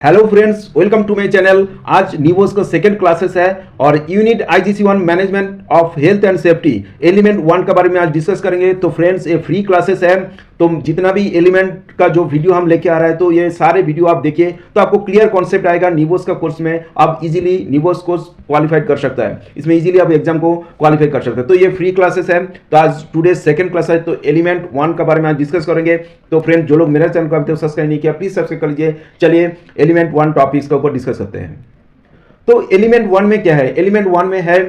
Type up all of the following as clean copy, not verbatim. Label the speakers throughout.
Speaker 1: Hello friends, welcome to my channel. आज news का second classes है और unit IGC1 management of health and safety element 1 के बारे में आज डिस्कस करेंगे। तो फ्रेंड्स, ये फ्री क्लासेस है, तो जितना भी एलिमेंट का जो वीडियो हम लेके आ रहा है तो ये सारे वीडियो आप देखिए तो आपको क्लियर कॉन्सेप्ट आएगा। न्यूज का कोर्स में आप इजीली न्यूज कोर्स क्वालिफाइड कर सकता है, इसमें इजीली आप एग्जाम को क्वालिफाई कर सकते हैं। तो ये फ्री क्लासेस है। तो आज टुडे सेकंड क्लास है, तो एलिमेंट 1 के बारे में आज डिस्कस करेंगे। तो फ्रेंड्स, जो लोग मेरे चैनल को अभी तक सब्सक्राइब नहीं किया प्लीज सब्सक्राइब कर लीजिए। चलिए एलिमेंट 1 टॉपिक्स के ऊपर डिस्कस करते हैं। तो एलिमेंट 1 में क्या है? एलिमेंट 1 में है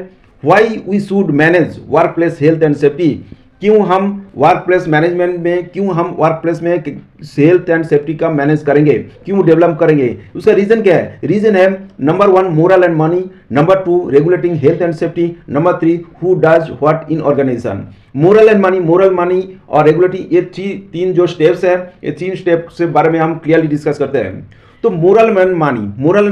Speaker 1: why we should manage workplace health and safety. क्यों हम वर्क प्लेस मैनेजमेंट में, क्यों हम वर्क प्लेस में हेल्थ एंड सेफ्टी का मैनेज करेंगे, क्यों डेवलप करेंगे, उसका रीजन क्या है? रीजन है number 1 moral and money, number 2 regulating health and safety, number 3 who does what in organisation. Moral and money, moral money और रेगुलेटिंग, ये तीन जो स्टेप्स है, ये 3 स्टेप से बारे में हम क्लियरली डिस्कस करते हैं। तो मोरल एंड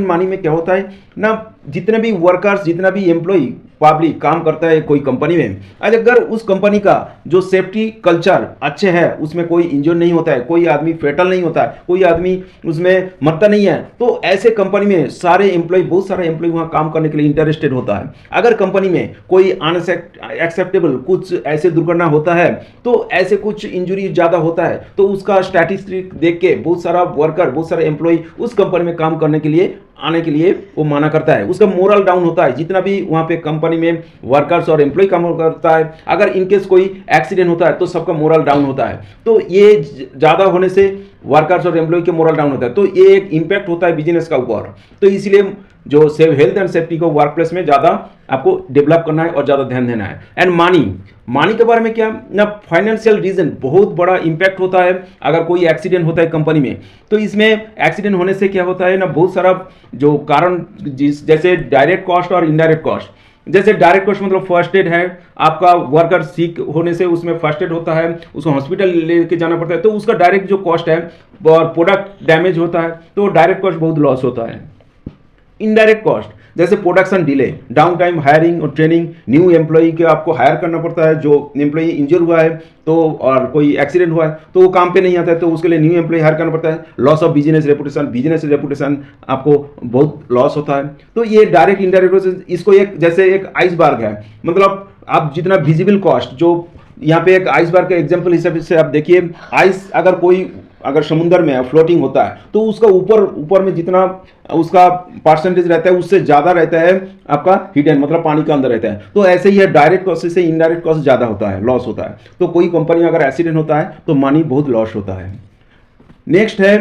Speaker 1: मनी में क्या होता है ना, जितने भी वर्कर्स, जितना भी एम्प्लॉय पब्लिक काम करता है कोई कंपनी में, अगर उस कंपनी का जो सेफ्टी कल्चर अच्छे है, उसमें कोई इंजन नहीं होता है, कोई आदमी फेटल नहीं होता है, कोई आदमी उसमें मरता नहीं है, तो ऐसे कंपनी में सारे एम्प्लॉय, बहुत सारा एम्प्लॉय वहाँ काम करने के लिए इंटरेस्टेड होता है। अगर कंपनी में कोई अनएक्सेप्टेबल कुछ ऐसे दुर्घटना होता है, तो ऐसे कुछ इंजरी ज़्यादा होता है, तो उसका स्टैटिस्टिक देख के बहुत सारा वर्कर, बहुत सारे एम्प्लॉय उस कंपनी में काम करने के लिए, आने के लिए वो माना करता है। उसका मोरल डाउन होता है। जितना भी वहाँ पे कंपनी में वर्कर्स और एम्प्लॉय काम करता है, अगर इनकेस कोई एक्सीडेंट होता है तो सबका मोरल डाउन होता है। तो ये ज़्यादा होने से वर्कर्स और एम्प्लॉय के मोरल डाउन होता है, तो ये एक इम्पैक्ट होता है बिजनेस का ऊपर। तो इसलिए जो हेल्थ एंड सेफ्टी को वर्क प्लेस में ज़्यादा आपको डेवलप करना है और ज़्यादा ध्यान देना है। एंड मनी के बारे में क्या ना, फाइनेंशियल रीजन बहुत बड़ा इंपैक्ट होता है। अगर कोई एक्सीडेंट होता है कंपनी में, तो इसमें एक्सीडेंट होने से क्या होता है ना, बहुत सारा जो कारण, जैसे डायरेक्ट कॉस्ट और इनडायरेक्ट कॉस्ट। जैसे डायरेक्ट कॉस्ट मतलब फर्स्ट एड है, आपका वर्कर सिक होने से उसमें फर्स्ट एड होता है, उसको हॉस्पिटल लेके जाना पड़ता है, तो उसका डायरेक्ट जो कॉस्ट है, और प्रोडक्ट डैमेज होता है तो डायरेक्ट कॉस्ट बहुत लॉस होता है। इनडायरेक्ट कॉस्ट जैसे production delay, down time, hiring और ट्रेनिंग, न्यू एम्प्लॉई के आपको हायर करना पड़ता है। जो एम्प्लॉई इंजर हुआ है तो, और कोई एक्सीडेंट हुआ है तो वो काम पे नहीं आता है, तो उसके लिए न्यू एम्प्लॉई हायर करना पड़ता है। लॉस ऑफ बिजनेस रेपुटेशन आपको बहुत लॉस होता है। तो ये डायरेक्ट इनडायरेक्ट, इसको एक जैसे एक आइसबर्ग है, मतलब आप जितना विजिबल कॉस्ट, जो यहाँ पे एक आइसबर्ग का एग्जाम्पल हिसाब से आप देखिए, आइस अगर समुद्र में फ्लोटिंग होता है तो उसका ऊपर में जितना उसका परसेंटेज रहता है उससे ज़्यादा रहता है आपका हिडन, मतलब पानी के अंदर रहता है। तो ऐसे ही है, डायरेक्ट कॉस्ट से इनडायरेक्ट कॉस्ट ज़्यादा होता है, लॉस होता है। तो कोई कंपनी में अगर एक्सीडेंट होता है तो मनी बहुत लॉस होता है। नेक्स्ट है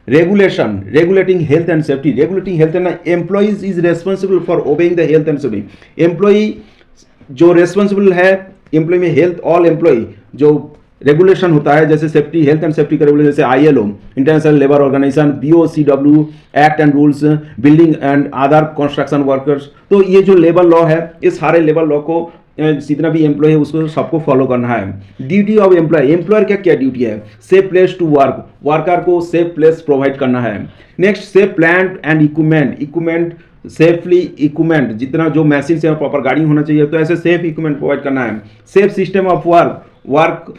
Speaker 1: regulating health and safety. Regulating health and employees is responsible for obeying the health and safety. Employee जो रेस्पॉन्सिबल है, एम्प्लॉय में हेल्थ, ऑल एम्प्लॉय जो रेगुलेशन होता है, जैसे सेफ्टी, हेल्थ एंड सेफ्टी का रेगुलेशन, जैसे ILO international labour organisation, BOCW act and rules, building and other construction workers. तो ये जो लेबर लॉ है, इस सारे लेबर लॉ को जितना भी एम्प्लॉय है उसको सबको फॉलो करना है। ड्यूटी ऑफ एम्प्लॉयर का क्या ड्यूटी है? Safe place to work, worker को सेफ प्लेस प्रोवाइड करना है। Next, safe plant and equipment safely equipment, जितना जो मशीन से प्रॉपर गाड़ी होना चाहिए, तो ऐसे सेफ इक्विपमेंट प्रोवाइड करना है। सेफ सिस्टम ऑफ वर्क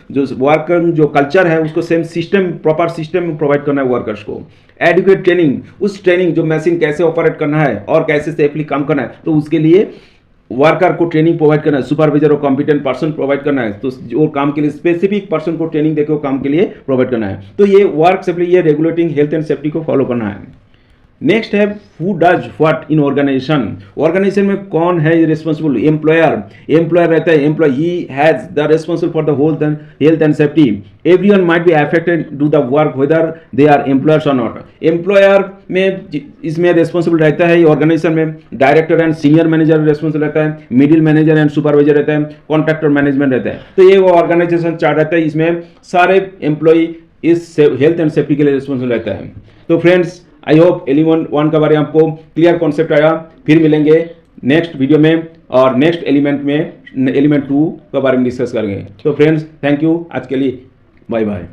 Speaker 1: जो कल्चर है उसको same system, proper system provide करना है वर्कर्स को। एडुकेट ट्रेनिंग, उस ट्रेनिंग जो मशीन कैसे ऑपरेट करना है और कैसे सेफली काम करना है, तो उसके लिए वर्कर को ट्रेनिंग प्रोवाइड करना है। सुपरवाइजर और कॉम्पिटेंट पर्सन प्रोवाइड करना है, तो वो काम के लिए स्पेसिफिक पर्सन को ट्रेनिंग देकर काम के लिए प्रोवाइड करना है। तो ये वर्क सेफ्टी, ये रेगुलेटिंग हेल्थ एंड सेफ्टी को फॉलो करना है। नेक्स्ट है who does what in organisation में कौन है रिस्पॉन्सिबल? एम्प्लॉयर रहता है, एम्प्लॉय ही has the responsible for the health and safety. Everyone might be affected do the work whether they are employers और नॉट। एम्प्लॉयर में इसमें रिस्पॉन्सिबल रहता है, ऑर्गेनाइजेशन में director and senior manager responsible रहता है, मिडिल मैनेजर एंड सुपरवाइजर रहता है, कॉन्ट्रैक्टर मैनेजमेंट रहता है। तो ये वो ऑर्गेनाइजेशन चार्ट रहता है, इसमें सारे एम्प्लॉय इस हेल्थ एंड सेफ्टी के लिए रिस्पॉन्सिबल रहता है। तो फ्रेंड्स, आई होप एलिमेंट 1 का बारे में आपको क्लियर कॉन्सेप्ट आया। फिर मिलेंगे नेक्स्ट वीडियो में और नेक्स्ट एलिमेंट 2 के बारे में डिस्कस करेंगे। तो फ्रेंड्स, थैंक यू आज के लिए, बाय बाय।